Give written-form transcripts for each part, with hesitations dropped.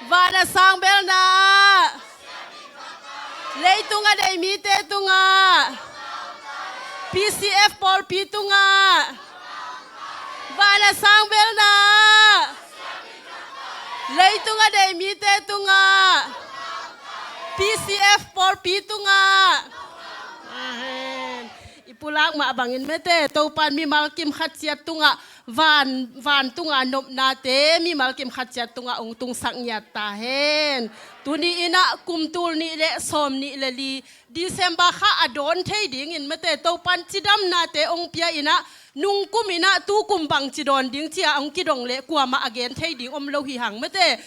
vana sang bel na leitunga dei mi te tunga PCF Paul pitunga vana sang bel na leitunga dei mi te tunga PCF Paul pitunga ipulak ma bangin mete topan mi malkim khatsiat tunga van tunga nop nate mi malkim khatsiat tunga ong tung saknya ta hen tuni ina kumtul ni le som ni le li December kha adon thei ding in mete topan chidam nate ong pia ina nung kumina tu kumbang chidon ding chia ong kidong le kwa ma again thei ding om lo hi hang mete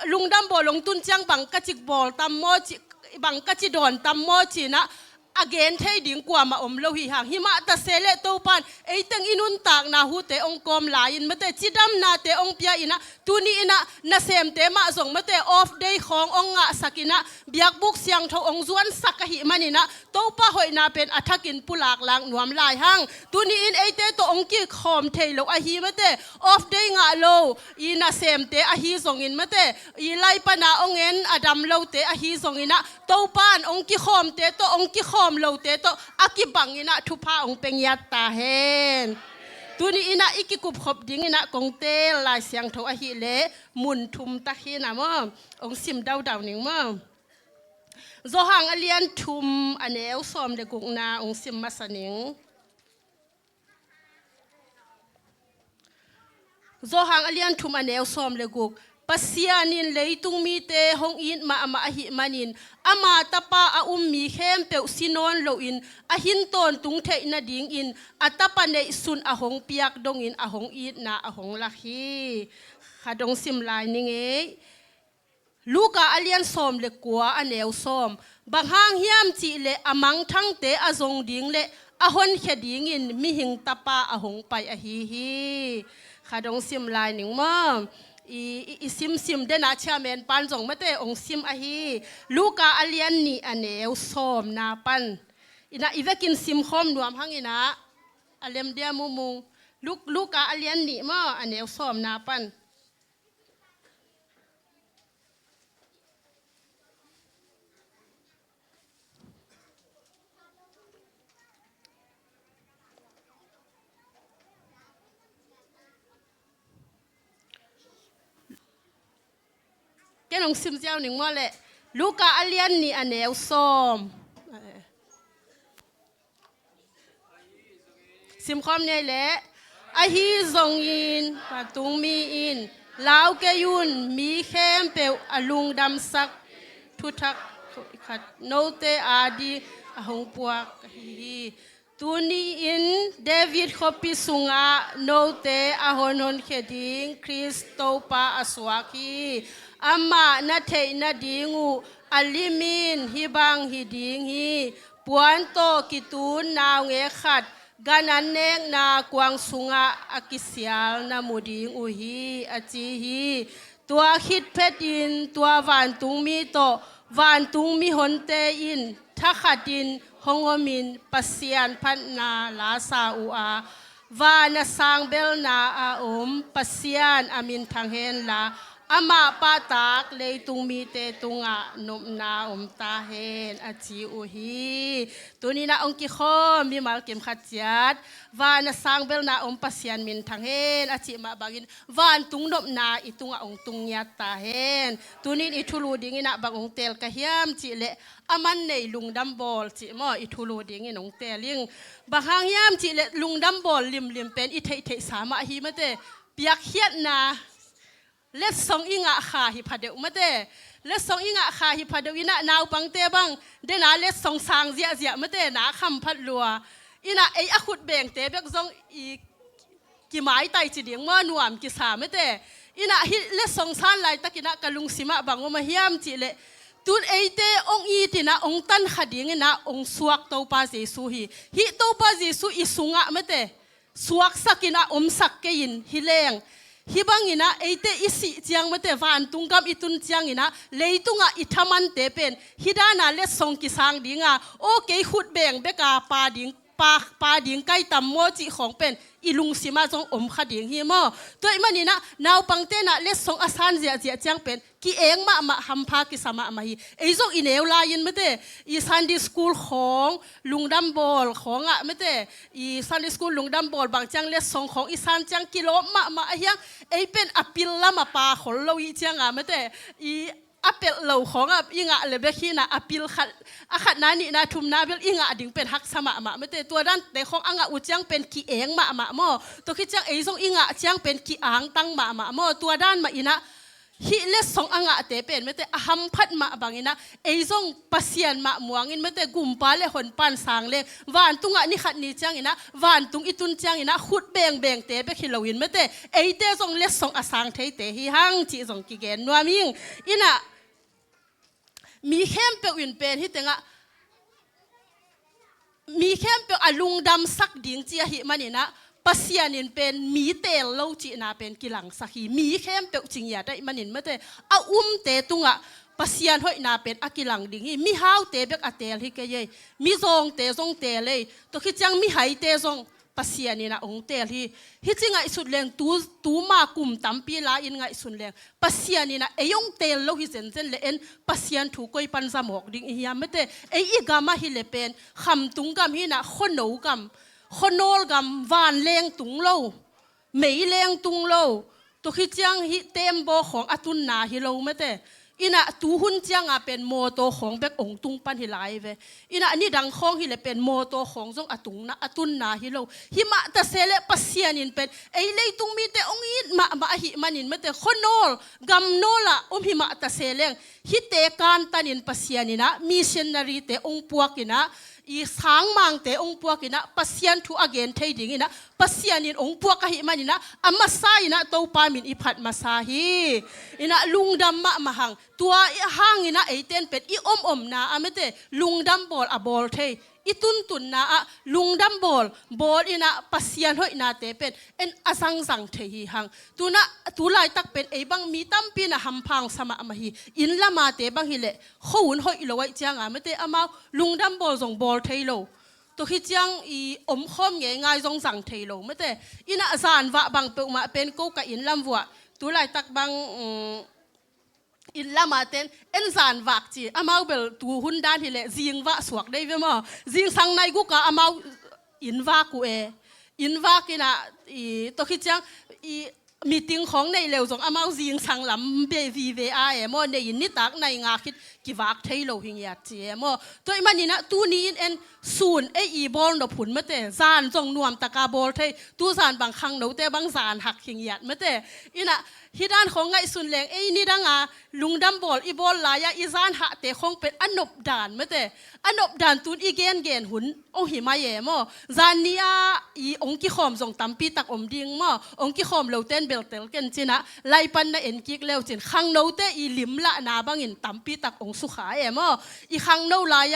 lungdam bolong tun chang bang kachik bol tam mo chi bang kachidon tam mo chi na again thei ding kwa ma om lo hi hang hima ta sele to pan eitang inun tak na hu te ong kom lain mate chidam na te ong pia ina tuni ina na sem te ma zong mate off day khong ong nga sakina biak buk siang tho ong zuan sakahi manina to pa hoi na pen athakin pulak lang nuam lai hang tuni in eite to ong ki khom thei lo a hi mate off day nga lo ina sem te a hi zong in mate I lai pa na ong en adam lo te a hi zong ina to pan ong ki khom te to ong ki khom lo te to akibang ina thupa ong pengyat ta hen tuni ina ikikup khop ding ina kongte lai siang tho a hi le mun thum ta hi na mo ong sim dau dau ning mo zo hang alian thum aneu som de guk na ong sim masaning zo hang alian thum aneu som le guk pasianin leitung mi te hong in ma ama hi manin ama tapa a mi khem pe sinon lo in a hin ton tung the na ding in atapa nei sun a hong piak dong in a hong it na a hong la hi khadong sim lai ning e luka alian som le kwa aneu som bang hang hiam chi le amang thang te azong ding le a hon khe ding in mi hing tapa a hong pai a hi hi khadong sim lai ning mo I sim de na chairman pan jong mate ong sim a hi luka alian ni aneu som na pan ina ivekin sim khom nuam hangina alem dia mumung luka alian ni ma aneu som na pan kenong sim jiao ning mo le luka alian ni aneu som sim khom nei le a hi zong in patung mi in lao ke yun mi khem pe alung dam sak thu thak khat no te adi a hong puak hi tuni in David khopi sunga no te a honon kheding Kristo pa aswaki ama na thei na dingu alimin hibang hiding hi puan to kitun naw nge khat ganan nek na kwang sunga akisial na muding uhi achi hi tua hit petin tua van tung mi to van tung mi honte in thakhatin hongomin pasian phan na la sa u a vana sang bel na a pasian amin thang hen la ama patak leitung mi te tunga nom na ta hen achi uhi tunina ong ki khom mi mal kem khachiat vana sang bel na pasian min thang hen achi ma bangin van tung nom na itunga ong tung nya ta hen tunin ithulu ding ina bang ong tel ka hiam chi le aman nei lungdam bol chi mo ithulu ding in ong teling bahang hiam chi le lungdam bol lim pen I thei sama hi mate piak hiat na let song inga kha hi phadeu mate let song inga kha hi phadeu ina naw pangte bang dena let song sang zia mate na kham phat lua ina ei akhut beng te bek zong I ki mai tai chi ding mo nuam ki sa mate ina hi let song san lai takina kalung sima bangoma hiam chi le tun eite ong I tina ong tan khading ina ong suak to pa jesu hi to pa jesu isunga mate suak sakina sak ke in hileng hibangina eite isi chiang mate van tungkam itun chiang ina leitunga ithaman te pen hidana le song ki sang dinga o ke khut beng beka pa ding ปาดิ่งใกล้ตำโมจิของเป็นอีลุงสิมาจงขดิ่งฮีโมตัวมันนี่นะนาวปังเตนะเลสสงอาสานเจียจังเป็นกีเองมาฮัมพากิสมามาฮีไอ้จงอินเอวลายินไม่เตอีซันดี้สคูลของลุงดัมบอลของไม่เตอีซันดี้สคูลลุงดัมบอลบางจังเลสสงของอีซันจังกิโลมาไอ้ยังไอ้เป็นอภิลละมาปาขลเราอีจังไม่เตอีอเปลเหล่าของอิงะเลยเบคีนะอปิลขัดนานี่นะทุมนาเบลอิงะดิ่งเป็นฮักสมะมาไม่แต่ตัวด้านแต่ของอ่างอุจังเป็นกีเองมาโมตัวคิดจังไอ้ทรงอิงะจังเป็นกีอ่างตั้งมาโมตัวด้านมาอินะฮิเลสสองอ่างแต่เป็นไม่แต่ฮัมพัดมาบางอินะไอ้ทรงปัสยันมาม่วงอินไม่แต่กุมปาเลหนปันสางเลวานตุงะนี่ขัดนี่จังอินะวานตุงอิตุนจังอินะขุดเบงเตะไปขิลวินไม่แต่ไอ้เตะทรงเลสสองอสังเทเตฮิฮังจีทรงกีเกนนัวมิงอินะมีเข้มเปลวินเป็นที่เต็งมีเข้มเปลอลุงดำสักดิ่งเจียหิมันนี่นะปัสยานินเป็นมีเตลเล่าจีนาเป็นกิหลังสักหีมีเข้มเปลจริงอย่าได้มันนินไม่ได้เตตุงปัสยานหอยนาเป็นกิหลังดิ่งหีมีห้าวเตเบกเตลที่เกยมีซงเตเลยตัวคิดจังมีไหเตซงปัสยานี่นะเตลที่จริงสุดแรงตูมากุมตั้มปีลาอินสุดแรงปัสยานี่นะยงเตลเราฮิเซนเลนปัสยานถูกก้อยปันสมอกดิ่งหีไม่ได้อีกามาฮิเลเป็นคำตุงกำฮีนะคนหนูกำคนโนลกำวานเลงตุงโลไม่เลงตุงโลตัวคิดจังฮิเต็มโบของอตุนนาฮิโลไม่แต่อินะตูหุ่นจังเป็นโมโตของเบกองตุงปันฮิไลเวอินะนี่ดังของฮิเลเป็นโมโตของจงอตุนนาฮิโลฮิมาตะเซเลปัสยานินเป็นเลยตุงมีแต่องอินมาหิมานินไม่แต่คนโนลกำโนละหิมาตะเซเลงฮิเตการตันินปัสยานินะมีเซนนารีเตองปวกินะอีสังมังเตองปวกินะปัสยันทูอเกนเทดิ่งนะปัสยันินองปวกหิมันนะอามาซายนะตัวปามินอิพัดมาซาฮีอินะลุงดำมาหังตัวห้างอินะเต้นเป็ดอีอมนะอเมเตลุงดำบอลบอลเทอีตุนนะลุงดำบอลอินะปัสยันหอยนาเตเป็นอสังเทฮีหังตัวลายตักเป็นบังมีตั้มปีนะฮัมพังสมามาฮีอินละมาเตบังฮิเลเขาหุ่นหอยลอยจังเมเตอามาลุงดำบอลส่งบอลเทโลตัวคิดจังข้อมง่ายๆส่งสั่งเทโลเมเตอินะสานวะบังเปมาเป็นกูกับอินลำวัวตัวลายตักบังอินละมาเต้นสานวักจีอามาเบลตูหุ่นด้านที่เลจิงวะสวกได้เวมอจิงสังในกูกะอามาอินวะกูอินวะกินะตัวคิดจังมีติงของในเหลวส่งอามาจิงสังลำเบวีเวอาโมในอินนิตักในงาคิดกิวักเทโลหิงยาจีโมตัวมันนี่นะตัวนี้ศูนย์บอลดผุนเมื่อแต่ซานจงนวมตะกาบอลเทตัวซานบางครั้งหนูแต่บางซานหักหิงยาเมื่อแต่อินะฮิด้านของไงสุนแรงนี่ดังลุงดำบอลบอลลายอีซานหะเตะคงเป็นอนบด่านเมื่อแต่อนบด่านตุนอีเกนหุ่นหิมาเย่โมซานนี่องกิขอมส่งตั้มปีตักดิ่งโมองกิขอมเลวเต้นเบลเตลกันจีนะไล่ปันนะกิกเลวจีนขังหนูแต่ลิมละนาบังอินตั้มปีตักสุขาโมขังหนูลาย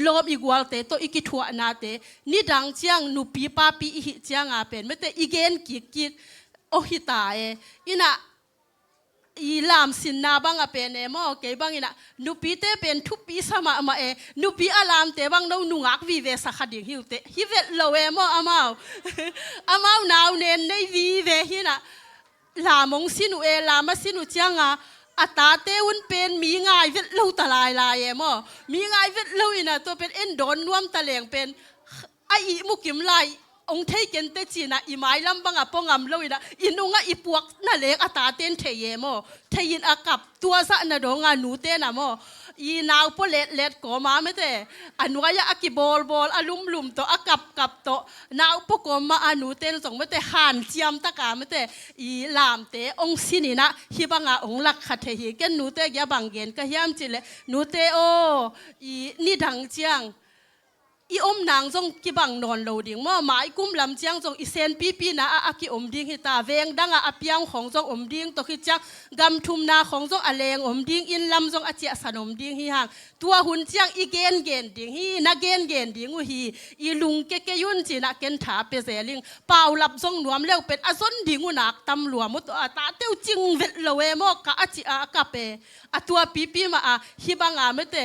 ลมกวาลเตโตกิทัวนาเตนี่ดังเจียงนูปีปาปีหิเจียงเป็นเมื่อแต่อีเกนกิกหิตาอินะลามสินนาบังเป็นโมเกบังอินะนูปีเตเป็นทุปีสมานูปีอลามเตบังนูนุงักวิเวสขัดิหิวเตฮิเวตโลเอโมอามาว นาวเนนในวิเวหินะลามงสินุลามาสินุเจียงอัตาเตอุนเป็นมีง่ายเวทลูตลายโมมีง่ายเวทลูอินะตัวเป็นโดนนวมตะเลงเป็นมุกิมไลองเทเกนเตจีนะอีไม้ลำบังปองำลูอินะอินุงอีปวกนั่นเลงอัตาเตนเทเยโมเทยินอากับตัวสะนะดงหนูเตนะโมนาวพอเล็ดก็มาไม่แต่อันว่ายากิบอลลุมตัวกับตัวนาวพก็มาหนูเต้นส่งไม่แต่หันเจียมตะกาไม่แต่ลามเตองสินีนะฮิบังองลักขัดเฮียกันหนูเตยาบังเกนก็ยามจิเลหนูเตนี่ดังเจียงนางจงกิบังนอนโลดิ่งเมื่อหมายกุ้มลำเจียงจงเซนปีนะกิดิ่งฮิตาเวงดังเปียงของจงดิ่งตัวคิดจังกำทุมนาของจงอเลงดิ่งอินลำจงเจียสนดิ่งฮิห่างตัวหุ่นเจียงเกนดิ่งฮินักเกนดิ่งฮีลุงเกยุนจีนักเกนถาเปเซลิงเป่าหลับจงหนวมเลี้ยวเป็นอสนดิ่งนักตำหลวมมุตตาเต้าจิงเวทโลเวโมกะจิกะเปตัวปีมาฮิบังไม่แต่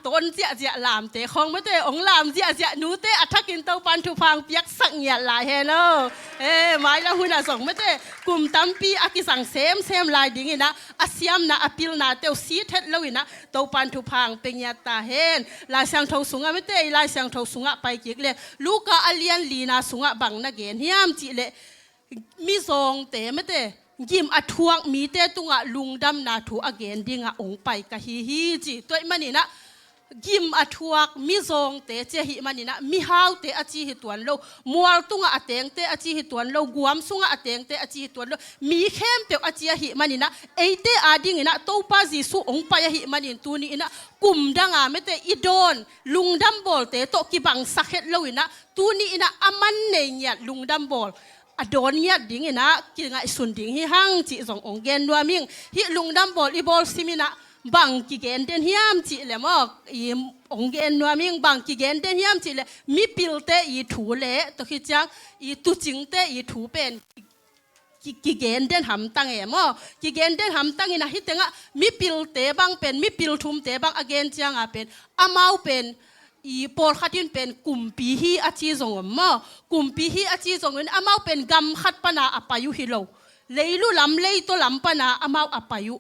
ตนเจียลามเตของไม่แต่องล ลามจีอาเจียนูเตอัฐกินเตาปันทุพังเปียกสักเงียหลายเฮโลหมายละหุ่นส่งไม่เตกลุ่มตั้มปีอากิสังเซมลายดิ่งนะอาเซียมนะอพิลนะเตวซีเท็ดเลวินะเตาปันทุพังเป็นยาตาเฮนลายเสียงทงสุงะไม่เตลายเสียงทงสุงะไปกิกเลยลูกอาเลียนลีนาสุงะบังนักเกนเฮียมจีเลมีทรงเตไม่เตยิมอทวงมีเตตุงะลุงดำนาถูอเกนดิ่งะองไปกะฮีจีตัวมันนี่นะยิมอทวงมีทรงเตเจหิมันนี่นะมีฮาวเตอจีหิตวนโลมัวตุงะอเตงเตอจีหิตวนโลกวมสุงะอเตงเตอจีหิตวนโลมีเข้มเปียวอจีหิมันนี่นะเอเตอาดิ่งนะโตปาจิสุองไปหิมันนี่ตัวนี้นะกุมดังะไม่เตอีโดนลุงดำบอลเตโตกิบังสักเฮ็ดโลวินะตัวนี้นะอามันเนียลุงดำบอลอดอนยัดดิ่งนะกินไงสุนดิ่งฮิฮังจีส่งองเกนดัวมิงฮิลุงดำบอลอีบอลซิมินะบังกิเกนเดนฮิมจีเลมอกอีองเกนดัวมิงบังกิเกนเดนฮิมจีเลมีปิลเตอีถูเลตัวคิดจังอีตุจิงเตอีถูเป็นกิเกนเดนหำตังมอกิเกนเดนหำตังนะฮิตงะมีปิลเตบังเป็นมีปิลทุมเตบังอเกนจังเป็นอามาเป็นอีปอลขัดยินเป็นกลุ่มปีฮีอาชีจงมอกลุ่มปีฮีอาชีจงนั้นอามาเป็นกำขัดปนาอปายุฮิโลเลยลุลำเลยตัวลำปนาอามาอปายุ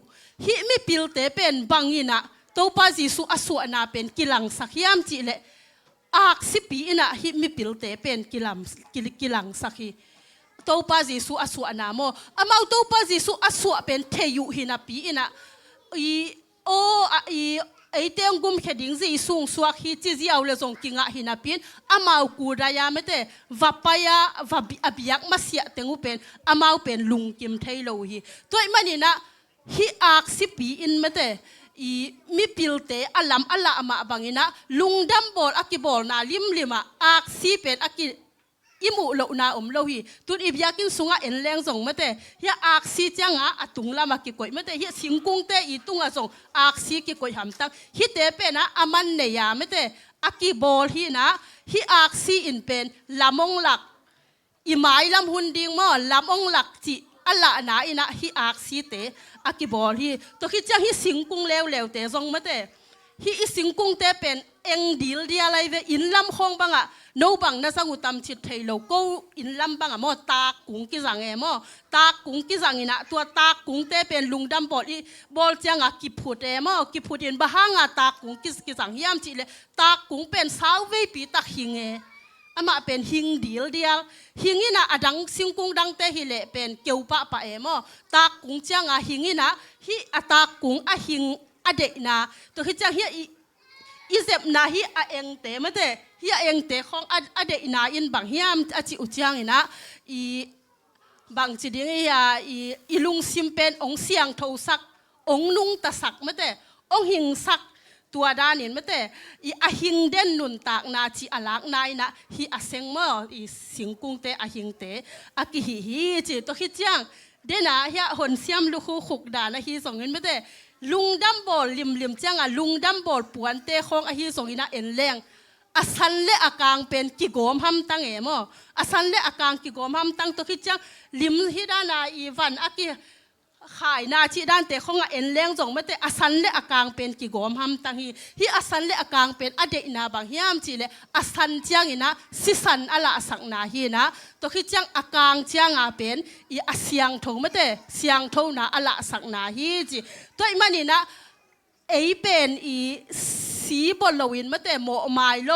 ฮิมีปิลเตเป็นบังยินะตัวปาจิสุอสุนาเป็นกิลังสักยามจิเลอักสิปีนะฮิมีปิลเตเป็นกิลังสักฮีตัวปาจิสุอสุนาโมอามาตัวปาจิสุอสุเป็นเทยุฮินะปีนะอีโออีไอเตียงกุมแค่ดิ้งจีสูงสวกฮิจิจิเอาเลยส่งกิงะฮินาปินอามากูดายาไม่เตวับไปยาวับอภิยักมาเสียเต็งอุเป็นอามาเป็นลุงกิมไทยโลฮีตัวมันนี่นะฮิอักสิปีอินไม่เตอีมีปิลเตอลัมอลามาบังอินะลุงดัมบอลอากิบอลนาลิมาอักสิเป็นอากิอิมุโลนาโลฮีตุนอิบยากินสุงะเอ็นแรงส่งไม่เตเฮียอักซีจังอะตุงลามากิกอยไม่เตเฮียสิงกุงเตอีตุงอะส่งอักซีกิกอยหำตังฮิเตเป็นนะอามันเนียไม่เตอากิบอลฮีนะฮิอักซีอินเป็นลามงหลักอิหมายลำหุนดิงมอลามงหลักจิอัลละนาอินะฮิอักซีเตอากิบอลฮีตัวฮิจังฮิสิงกุงเลวเตส่งไม่เตฮิสิงกุงเตเป็นเอ็งดีลเดียอะไรเวอินลำคงบังอะโนบังนะสังอุตามชิดไทยโลกูอินลำบังอะมอตากุงกิจังมอตากุงกิจังอินะตัวตากุงเตเป็นลุงดำบอลอีบอลจังอะกิพุดมอกิพุดอินบะฮังอะตากุงกิจังยามจิเลตากุงเป็นสาวเวปีตักหิงอามาเป็นหิงดีลเดียหิงอินะอดังสิงกุงดังเตฮิเลเป็นเกี่ยวปะปะมอตากุงจังอะหิงอินะฮิอะตากุงอะหิงอเดนะตัวฮิจังเฮียอีเซบนาฮิอาเองเตมเตฮิอาเองเตของอเดนาอินบางฮิมอาจิอุจยังอินะอีบางจิดิงอีลุงซิมเป็นองเสียงโทสักองนุงตะสักมเตองหิงสักตัวดานินมเตอีอาหิงเด่นนุนตากนาจิอาลักนายนะฮิอาเซงมออีสิงกุงเตอาหิงเตอากิฮิจิตัวฮิจังเดนะฮิอาหนเสียมลูกขุกดานะฮิส่งเงินมเตลุงดัมบอลลิมจังอะลุงดัมบอลปวนเตของอหิสงอินะเอ็นแรงอาสันเลอากางเป็นกิโกมฮัมตังมออาสันเลอากางกิโกมฮัมตังตัวคิดจังลิมฮิดานาอีวันอากิขายนาชีด้านเตของเอ็นแรงจงไม่เตอาสันเลอากางเป็นกิโกมฮัมตังฮิอาสันเลอากางเป็นอเดนาบางฮิมจีเลอาสันจังอินะสิสันอลาสักนาฮีนะตัวคิดจังอากางจังอาเป็นอีอาเสียงทงไม่เตเสียงทงนะอลาสักนาฮีจีตัวมันนี่นะเอเป็นอีสีบอลวินไม่เตโมไมโล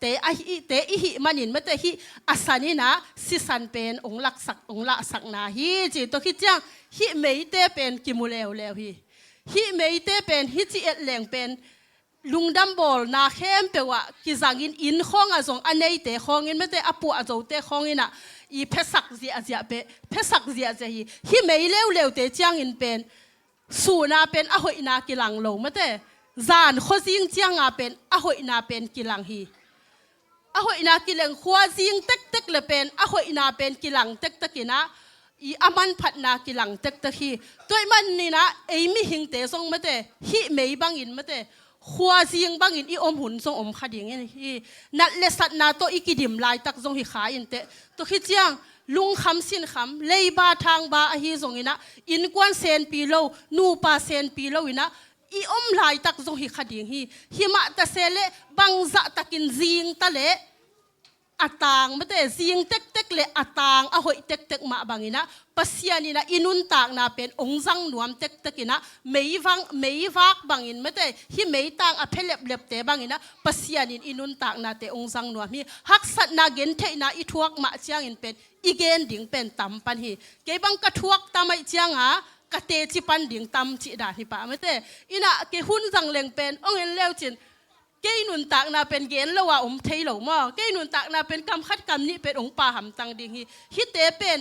เตอีหิมันนี่ไม่เตฮิอาสันนี่นะสิสันเป็นองลักสักนาฮีจีตัวคิดจังฮิเมยเตเป็นกิมูเลวฮิเมยเตเป็นฮิจิเอ็ดแหลงเป็นลุงดัมบอลนาเข้มเปว่ากิจังอินข้องอะจงอันไหนเตข้องอินไม่เตอปัวอะจงเตข้องอินอะอีเพสักเสียเปเพสักเสียฮิเมยเลวเตจังอินเป็นสูนาเป็นอหอยนากิลังโลไม่เตจานข้อซิงจังอาเป็นอหอยนาเป็นกิลังฮีอหอยนากิลังข้อซิงเต็กเลยเป็นอหอยนาเป็นกิลังเต็กกินะอีอามันพัดนากิลังเต็กฮีตัวมันนี่นะไอมีหิงเตส่งไม่เตฮิเมยบังอินไม่เตขัวซิงบังอินอีอมหุ่นส่งอมขดิ่งฮีนัดเลสัตนาโตอีกิดิมลายตักส่งฮิขาอินเตตัวคิดจังลุงคำสินคำเลยบาทางบาอหิส่งอินะอินกวนเซนปีโลนูปาเซนปีโลอินะ อีอมลายตักจงหิคดิ่งหิมะตะเซเลบังจะตะกินจิงตะเลอัตางไม่แต่จิงเต็กเต็กเลอัตางหอยเต็กเต็กมาบังอินะปัสยานีนะอินุนตากนาเป็นองจังนวมเต็กเต็กินะไม่วักบังอินไม่แต่หิไม่ตางเพลบเล็บเตบังอินะปัสยานีอินุนตากนาเตองจังนวมฮักสัตนาเกนเทนาอิทวกมาเจียงอินเป็นอีเกนดิ่งเป็นตำปันเก็บังกระทวกตามไอเจียงกะเตจิปันดิ่งตำจิดาหิปะไม่แต่อินะเกหุ่นจังเลงเป็นองเอ็นเลวจินเกยนุนตักนาเป็นเกณฑ์ละว่าเทยหลงมั่วเกยนุนตักนาเป็นกำคัดกำนี้เป็นองค์ป่าหำตังดิ่งฮิเตเป็น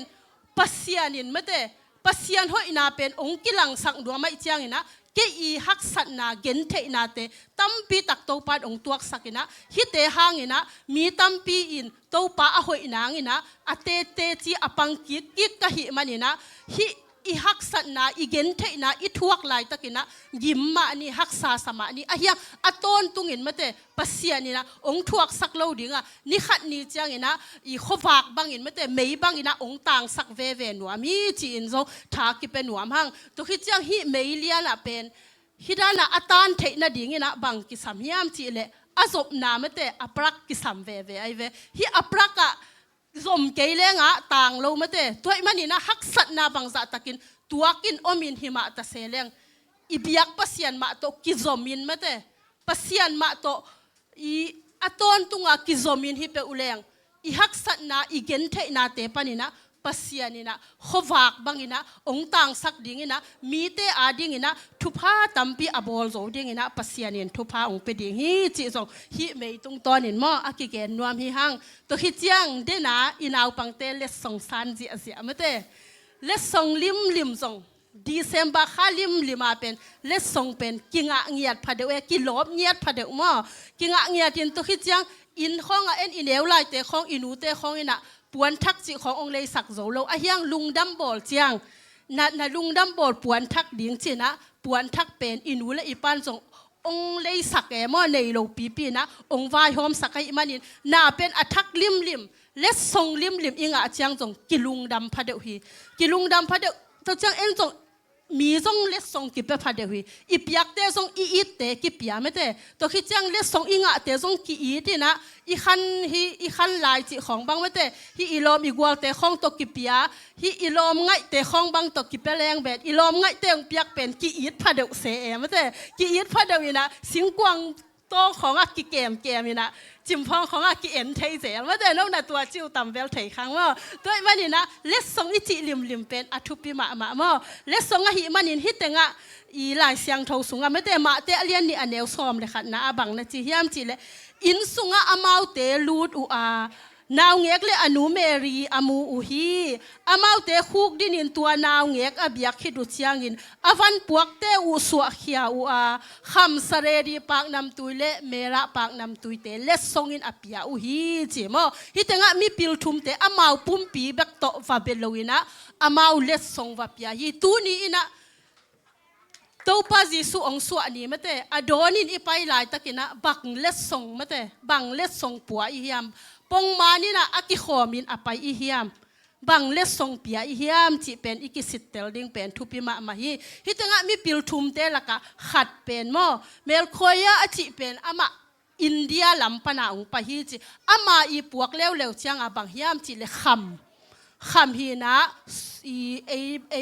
ปัสยานินไม่แต่ปัสยานห้อยนาเป็นองค์กิลังสังดวงไม่เจียงนะเกอีฮักสัตนาเกณฑ์เทนาเตตั้มปีตักโตปาดองตัวสักนะฮิเตหางนะมีตั้มปีอินโตปาห้อยนางนะอเตเตจีอปังกิกกะหิมันนะฮิอีฮักสัตนาอีเกนเทนะอีทวกลายตะกินะยิมมานี่ฮักษาสมานี่อะเฮียอะตอนตุงินมาเตปัสยานี่นะองทวกสักโลดิงอ่ะนี่ขัดนี่เจียงอินะอีขวากบังอินมาเตไม่บังอินะองต่างสักเวหนัวมีจีนโซทากิเป็นหนัวมังตุกิเจียงฮิไม่เลียนะเป็นฮิดานะอะตานเทนะดิงอินะบังกิสามยามจีเลอะจบนามาเตอะปรักกิสามเวไอเวฮิอะปรักอะสมเกลงะต่างโลมาเตตัวมันนี่นะฮักสัตนาบังจะตะกินตัวกินอมินหิมะตะเซเลงอีเบียกปัสยันมาโตกิจอมินมาเตปัสยันมาโตอีอตอนตุงะกิจอมินฮิเปอุเลงอีฮักสัตนาอีเกนเทนาเตปานินะปัสยันนี่นะขวากบังอินะองต่างสักดิ่งอินะมีเตอาดิ่งอินะทุพาตัมปีอบอลโจดิ่งอินะปัสยันนี่ทุพาองเปดิ่งฮิจิจงฮิไม่ตุงตอนนินมออากิเกนนวมฮิฮังตัวฮิจียงเดนะอินาวปังเตเลสงสารจีอาเซียมาเตเลสงลิมจงดีเซมบาข้าลิมาเป็นเลสงเป็นกิงะเงียดพาเดวกิลบเงียดพาเดวมอกิงะเงียดอินตุขิจังอินข้องเอ็นอินเอวไลเตข้องอินูเตข้องอินะปวนทักจิขององเลยสักโจโลอะยังลุงดัมบอลเจียงนาลุงดัมบอลปวนทักดิ่งจีนะปวนทักเป็นอินูและอีปานจงองเลยสักแอมอในโลปีนะองวายหอมสักให้มันอินนาเป็นอัทักลิมเลสทรงลิมอิงอาเจียงจงกิลุงดำพัดเดวีกิลุงดำพัดเดวเจียงเอ็นจงมีจงเลสทรงกิเปพัดเดวีอีเปียกเตจงอีเตกิเปียไม่เตตัวขี้เจียงเลสทรงอิงอาเตจงกิอีที่นะอีขันลายจิของบางไม่เตฮีอีลอมอีกวาเตของตัวกิเปียฮีอีลอมไงเตของบางตัวกิเปแรงแบบอีลอมไงเตงเปียกเป็นกิอีพัดเดวเสไม่เตกิอีพัดเดวีนะสิงกวางโตของอากิเกมนี่นะจิมพองของอากิเอ็นเทยเสียว่าแต่น้องน่ะตัวจิ้วต่ำเวลเทยครั้งว่าตัวมันนี่นะเลสซงอิจิลิมเป็นอทุปิมาม่อเลสซงอะหิมันนี่ฮิตเตงะอีหลายเสียงทงสูงอะไม่แต่มาเตเลียนนี่อันเนวซ้อมเลยค่ะนะบังนะจีเฮียมจีเลยอินสุงะอามาเตลูดอูอานาวเงกเลยอนุเมรีอามูอุฮีอามาเตคุกดินินตัวนาวเงกอเบียกขิดุเชียงอินอวันปวกเตอุสวะเขียอูอาคำสเรดีปากนำตุยเลเมระปากนำตุยเตเลสซงอินอเปียอุฮีจิโมฮิตงะมีปิลทุมเตอามาปุ่มปีเบกโตฟาเบลวินะอามาเลสซงวาเปียฮีตูนีอินะตัวป้าจีสุองสวะนี่มาเตอโดนินอีไปหลายตะกินะบังเลสซงมาเตบังเลสซงปัวอีเฮียมปงมานี่นะอากิขอมินอไปอีเฮียมบังเลสซงเปียอีเฮียมจีเป็นอีกิสิตเตลดิ้งเป็นทุปิมาฮีฮิตงะมีปิลทุมเตละกะขัดเป็นโมเมลโคยาอจิเป็นอามาอินเดียลำปนาองปะฮีจีอามาอีปวกเลี้ยวเชียงอาบังเฮียมจีเลคำฮีนะ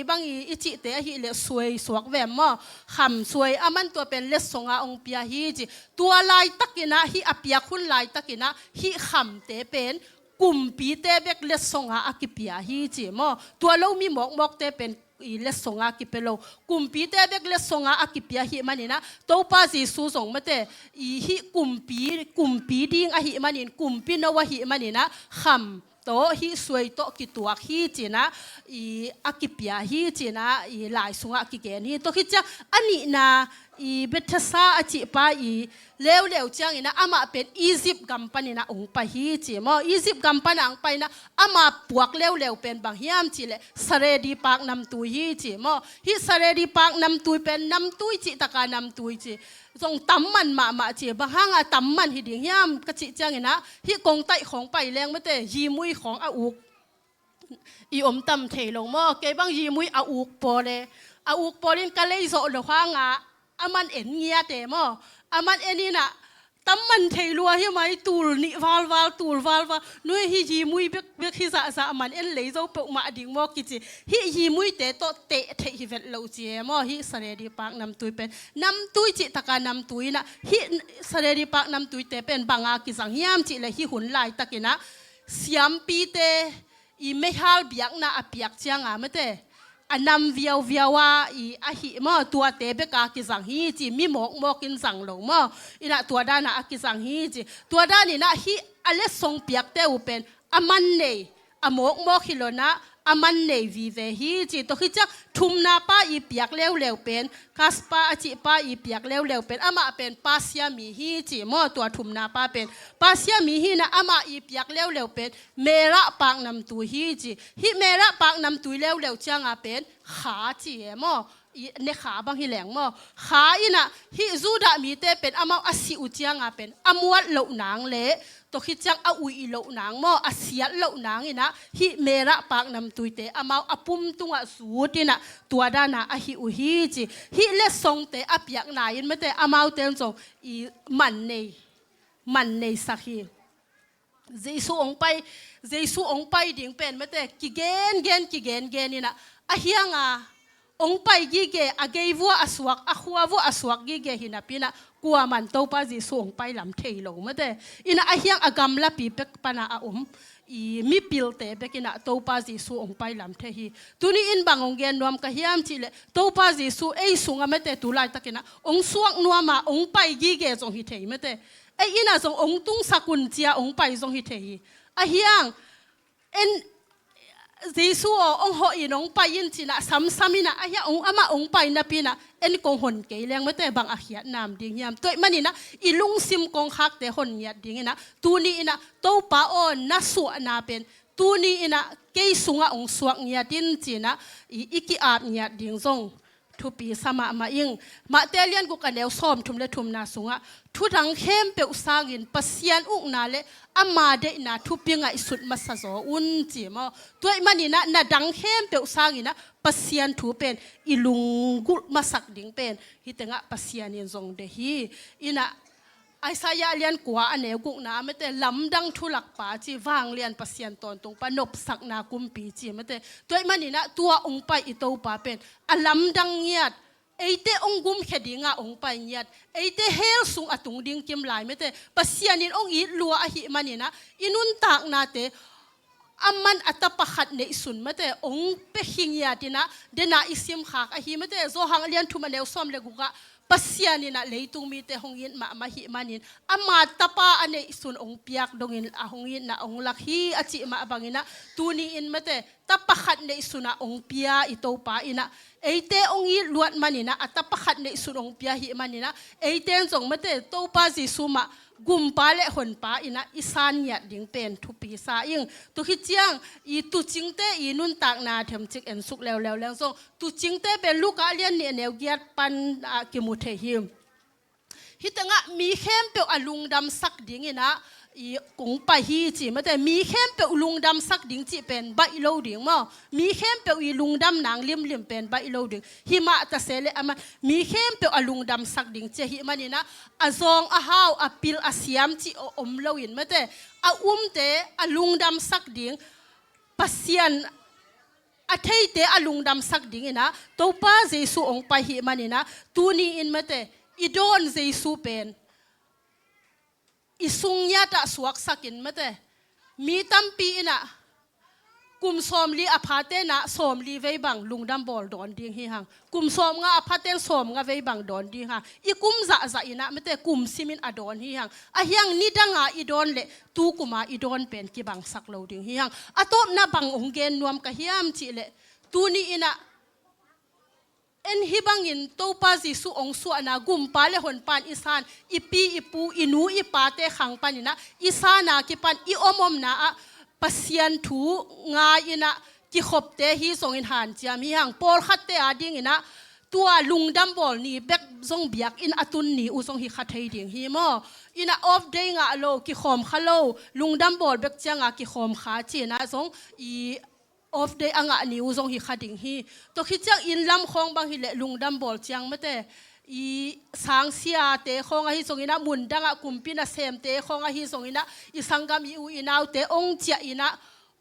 บางอีจิเตฮีเลสวยสวกแวมมอคำสวยอามันตัวเป็นเลสงอาองเปียฮีจีตัวลายตะกินะฮีอเปียคุณลายตะกินะฮีคำเตเป็นกลุ่มปีเตเบกเลสงอาอากิเปียฮีจีมอตัวเรามีหมอกเตเป็นเลสงอากิเปโลกลุ่มปีเตเบกเลสงอาอากิเปียฮีมันนี่นะตัวป้าจีสูสงมาเตฮีกลุ่มปีดิ้งอาฮีมันนี่กลุ่มปีนวะฮีมันนี่นะคำโตฮิสวยโตกิตัวฮิจีนะอีอากิเปียฮิจีนะอีหลายสุงอากิเกนฮิโตฮิจ้าอันนี้นะอีเบทซาอาจิปาอีเลวจังอีนะอามาเป็นอียิปต์กัมปานีนะองไปฮิจีมออียิปต์กัมปานังไปนะอามาปวกเลวเป็นบางฮิมจีเลสเรดีปากนำตุยฮิจีมอฮิสเรดีปากนำตุยเป็นนำตุยจีตะการนำตุยจีทรงตั้มมันมาจีบางห้างอะตั้มมันฮิดิ่งย่ำกระจิจังเห็นนะฮิกงไตของไปแรงไม่แต่ยีมุยของอาอุกอีอมตั้มเทลงหม้อเก็บบางยีมุยอาอุกปอเลยอาอุกปอลินกะเลยโซลห้างอะ อามันเอ็นเงียเตมออามันเอ็นนี่นะตั้มมันเทลัวเฮียไหมตูลนี่วาลตูลวาลนุ้ยฮิจีมุยเบกฮิซามันเอ็นเลยเจ้าเปกมาดิ่งมอกิจิฮิมุยเตโตเตเทฮิเวลโลจีมอฮิสเรดีปากนำตุยเป็นนำตุยจิตะการนำตุยนะฮิสเรดีปากนำตุยเตเป็นบางอากิสังยามจิเลยฮิหุนไลตะกินะเสียมปีเตอีไม่ฮัลเบียกนะอเปียกเจียงอ่ะไม่เตอันนำวิวว่าอีอาหิมอตัวเตเบกากิสังฮีจีมีหมอกกินสังหลงมออีน่ะตัวด้านน่ะกิสังฮีจีตัวด้านนี่นะฮีอเลสงเปียกเตอุเป็นอามันเนอหมอกฮิโลนะอามันเนวีเวฮีจีตัวขี้จักทุมนาป้าอีเปียกเร็วเป็นคาสปาอจิป้าอีเปียกเร็วเป็นอามาเป็นปาเซียมีฮีจีมอตัวทุมนาป้าเป็นปาเซียมีฮีนะอามาอีเปียกเร็วเป็นเมระปางนำตุยฮีจีฮีเมระปางนำตุยเร็วจังอาเป็นขาจีมอในขาบางฮิแหลงมอขาอีน่ะฮิจูดามีเตเป็นอามาอสิอุจียงอาเป็นอมวดเหลานางเละตัวคิดจังอาอุยเหลานางมออาเสียเหลานางอีน่ะฮิเมระปากนำตุยเตอามาอปุ่มตุงอสูติน่ะตัวด้านน่ะอหิอุฮีจีฮิเลสงเตอเปียกนายไม่เตอามาเตนจงอีมันในสักฮีเจสูองไปดิ่งเป็นไม่เตกิเกนนี่น่ะอาเฮียงอ่ะองไปกิเกอเกยวัวอสวกอขวาวัวอสวกกิเกหินะปีนะกลัวมันโตป้าจีส่งไปลำเทยลงมาเตอินะอาเฮียงอากำละปีเป็กปนาอาอีมีปิลเตเป็กินะโตป้าจีส่งไปลำเทยตุนี้อินบางองเกนรวมกับเฮียมจิเลโตป้าจีส่งส่งอะไม่เตตุไลตะกินะองสวกนัวมาองไปกิเกจงหิเทยไม่เตอินะจงองตุงสกุลเจียองไปจงหิเทยอาเฮียงเอ็นเจสูองหอยน้องไปยินจีน่ะซ้ำๆนะอาเฮียองอามาองไปนะปีน่ะเอ็นกงหนเกยแรงไม่แต่บางอาเฮียนามดิ่งยามตัวมันนี่นะอีลุงซิมกงคักแต่หนเงียดดิ่งนะตัวนี้นะโตป้าอ้อนน่าสวนาเป็นตัวนี้นะเกยสุงอาองสวกเงียดินจีน่ะอีกิอาบเงียดิ่งซงทุปีสมาอิงมาเตเลียนกูกันเดวซ้อมทุมเลทุมนาสุงะทุดังเข้มเปอุสากินปัสยานอุกนาเลอามาเดนาทุปีงไอสุดมาสะโซอุนจีมอตัวมันนี่นะดังเข้มเปอุสากินนะปัสยานทุเป็นอิลุงกุมาสักดิ่งเป็นฮิตงะปัสยานินซงเดฮีอินะไอสายเลียนกัวอันเนกุกนาไม่แต่ลำดังทุลักป่าจีวางเลียนปัสยันตอนตรงปนบสักนากุมปีจีไม่แต่ตัวมันนี่นะตัวองไปอิโตป่าเป็นอลำดังเงียดไอเตองกุมแค่ดิ่งองไปเงียดไอเตเฮลสุงอตุงดิ่งกิมลายไม่แต่ปัสยันนินองอีลัวอหิมันนี่นะอินุนตากนาเตอามันอัตปะขัดในสุนไม่แต่องเปหิงยาดินะเดน่าอิซิมขากอหิไม่แต่โซหังเลียนทุมันเดวซ้อมเลกุกะปัสยานินะเลยตุงมีแต่หงยินมาหิมันินอามาตปาอันเนสุนองเปียกดงอินหงยินนะองลักฮีอจิมาบังอินะตูนีอินไม่แต่ตปะขัดในสุนองเปียอิโตปาอินะเอเตองยิลวดมันินะอัตปะขัดในสุนองเปียหิมันินะเอเตนจงไม่แต่โตปาจิสุมากุมปาเลหนปาอินะอิสานยัดดิ่งเป็นทุปีสาอิงตุขิเจียงอีตุจิงเตอีนุนตากนาเทมจิกเอ็นสุกแล้วส่งตุจิงเตเป็นลูกอาเลียนเนี่ยแนวเกียรปันกิมุเทหิมฮิตงะมีเข้มเปียวอลุงดำสักดิ่งนะอีกงไปฮีจีมาแต่มีเข้มเปียวลุงดำสักดิ่งจีเป็นใบโลดิ่งมั้งมีเข้มเปียวอีลุงดำนางลิมเป็นใบโลดิ่งหิมะตะเสเลอามามีเข้มเปียวอลุงดำสักดิ่งเจหิมันนี่นะอาซองอาฮาวอาปิลอาเซียมจีอมโลอินมาแต่อาเตอลุงดำสักดิ่งปัสยันอาเทยเตอลุงดำสักดิ่งนะตัวป้าเจสูองไปหิมันนี่นะตัวนี้อินมาแต่อีโดนเจสูเป็นอิสุงยาตะสวกสักินมาแต่มีตั้มปีน่ะกุมสอมลีอพาเตนะสอมลีเวบังลุงดำบอลดอนดิ้งฮิฮังกุมสอมงาอพาเตนสอมงาเวบังดอนดิ้งฮังอีกุมจะอินะมาแต่กุมซิมินอดอนฮิฮังอะยังนิดังอาอีดอนเลตูกุมาอีดอนเป็นกิบังสักโลดิ้งฮิฮังอะโตนะบังองเกนนวมกะฮิยามจิเลตูนี่อินะเอ็นฮิบังอินโตปาจิสุองสุอานากุมปาเลหนปานอิสานอีปีอีปูอีนูอีปาเตขังปานินะอิสานากิปันอีอมอมนาปัสยันทูงาอินะกิขบเตฮีส่งอินหันจามีหังปอลขัดเตอาดิงอินะตัวลุงดัมบอลนี่เบกซงเบียกอินอตุนนี่อุซงฮิขัดเฮดิงฮิมออินะออฟเดงาโลกิขอมขะโลลุงดัมบอลเบกจังอากิขอมขาจีนะซงอีออฟเดย์อ่างนิวซงฮิขัดดิ่งฮีตัวคิดจังอินลำคองบางฮิเลลุงดัมบอลจังไม่แต่ i sang sia te khonga hi songina mundanga kumpina sem te khonga hi songina isangam i u inau te ong chia ina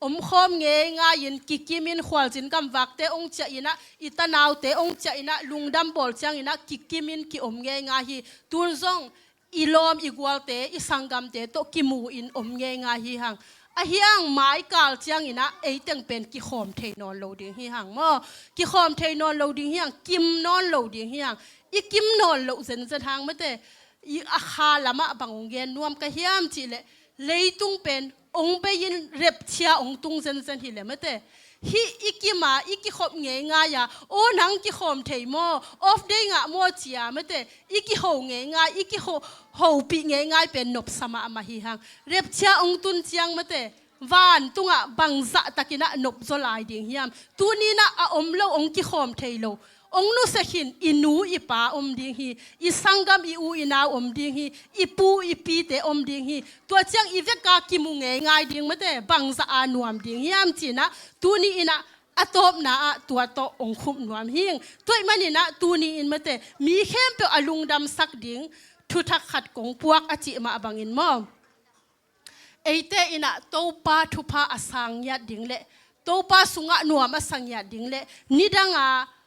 khom nge nga yin kikimin khwal jin kam wak te ong chia ina itanau te ong chia ina lungdam bol chang ina kikimin ki nge nga hi tunzong ilom igwal te isangam te to kimu in nge nga hi hang a hiang mai kal chiang ina eiteng pen ki khom thei non lo ding hi hang mo ki khom thei non lo ding hiang kim non lo ding hiang i kim non lo zen zen hang mate i a kha lama bangong gen nuam ka hiam chi le leitung pen ong be yin rep chia ong tung zen zen hi le mate hi ikima iki khop nge nga ya o nang ki khom thei mo of day nga mo chia mate iki ho nge nga iki ho pi nge nga pen nop sama ama hi hang rep chia ong tun chiang mate van tunga bangza takina nop zolai ding hiam tunina a omlo ong ki khom thei lo ong nu sakhin inu ipa ding hi isangam i u ina ding hi ipu ipi te ding hi to chang iveka kimu nge ngai ding mate bangza anuam ding hiam china tuni ina atop na a tua to ong khum nuam hing toy manina tuni in mate mi khem pe alungdam sak ding thu thak khat kong puak achi ma bangin mo eite ina topa thupa asang ya ding le topa sunga nuam asang ya ding le nidanga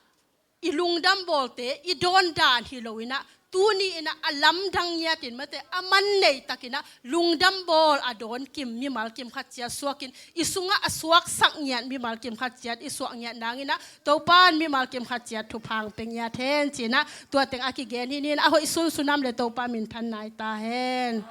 ilungdam bolte idon dan hiloina tuni ina alam dang yatin mate aman nei takina lungdam bol adon kim mi mal kim khatcha suakin isunga aswak sak nyan mi mal kim khatcha iswak nyan nangina topan mi mal kim khatcha thupang pengya then china to teng aki gen hinin a hoi sun sunam le topa min than nai ta hen